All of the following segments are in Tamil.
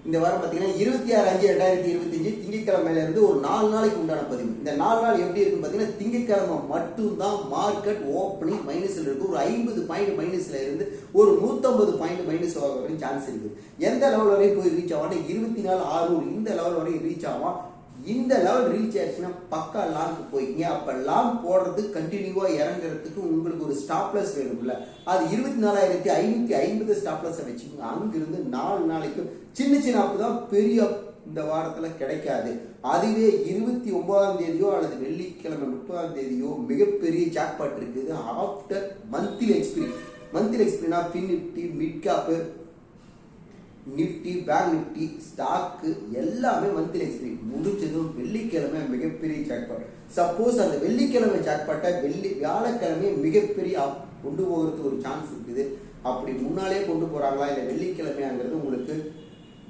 இந்த வாரம் பார்த்தீங்கன்னா 26/5/2025 திங்கட்கிழமையில இருந்து ஒரு 4 நாளைக்கு உண்டான பதிவு. இந்த 4 நாள் எப்படி இருக்குன்னு பார்த்தீங்கன்னா திங்கட்கிழமை மட்டும்தான் மார்க்கெட் ஓப்பனிங் மைனஸ்ல இருக்கு. ஒரு 50 பாயிண்ட் மைனஸ்ல இருந்து ஒரு 150 பாயிண்ட் மைனஸ் ஆக சான்ஸ் இருக்கு. எந்த லெவல் வரையும் போய் ரீச் ஆகும்? 24,600 இந்த லெவல் வரையும் ரீச் ஆகும். இந்த லெவல் ரீச் ஆயிடுச்சுன்னா பக்கா லாங் போய்க்கிங்க. அப்ப லாங் போடுறது கண்டினியூவா இறங்குறதுக்கு உங்களுக்கு ஒரு ஸ்டாப்லஸ் வேணும்ல. அது 24,550 ஸ்டாப்லஸ் வச்சுக்கோங்க. அங்கிருந்து 4 நாளைக்கு சின்ன சின்ன அப்பு தான், பெரிய இந்த வாரத்துல கிடைக்காது. அதுவே 29ஆம் தேதியோ அல்லது வெள்ளிக்கிழமை 30ஆம் தேதியோ மிகப்பெரிய ஜாக்பாட் இருக்குது. After monthly expiry. மந்த்லி எக்ஸ்பிரினா fin Nifty, mid cap, Nifty, bank Nifty, stock எல்லாமே மந்த்லி எக்ஸ்பிரி முடிஞ்சதும் வெள்ளிக்கிழமை மிகப்பெரிய ஜாக்பாட். சப்போஸ் அந்த வெள்ளிக்கிழமை ஜாக்பாட்டை வியாழக்கிழமை மிகப்பெரிய கொண்டு போகிறதுக்கு ஒரு சான்ஸ் இருக்குது. அப்படி முன்னாலே கொண்டு போறாங்களா இல்லை வெள்ளிக்கிழமைங்கிறது உங்களுக்கு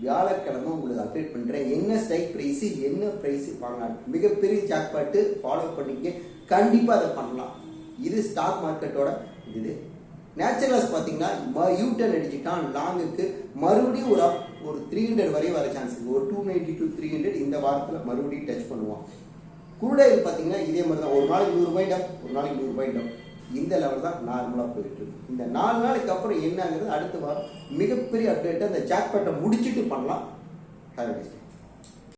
வியாழக்கிழமை உங்களுக்கு அப்டேட் பண்றேன். என்ன ஸ்ட்ரைக் பிரைஸ், என்ன பிரைஸ் வாங்கலாம், மிகப்பெரிய ஜாக்பாட்டு ஃபாலோ பண்ணிக்க, கண்டிப்பா அதை பண்ணலாம். இது ஸ்டாக் மார்க்கெட்டோட இது. நேச்சுரல் லாஸ் பார்த்தீங்கன்னா யூட்டர்ன் அடிச்சுட்டான் லாங்குக்கு, மறுபடியும் ஒரு 300 வரை வர சான்ஸ் இருக்கு. ஒரு 290 to 300 இந்த வாரத்தில் மறுபடியும் டச் பண்ணுவோம். குரூடாயில் பார்த்தீங்கன்னா இதே மாதிரி தான், ஒரு நாளைக்கு 100 பாயிண்ட் அப், ஒரு நாளைக்கு 100 பாயிண்ட் அப். இந்த லெவல் தான் நார்மலாக போயிட்டு இருக்கு. இந்த 4 நாளைக்கு அப்புறம் என்னங்கிறது அடுத்த வாரம் மிகப்பெரிய அப்டேட். அந்த ஜாக்பாட்டை முடிச்சுட்டு பண்ணலாம்.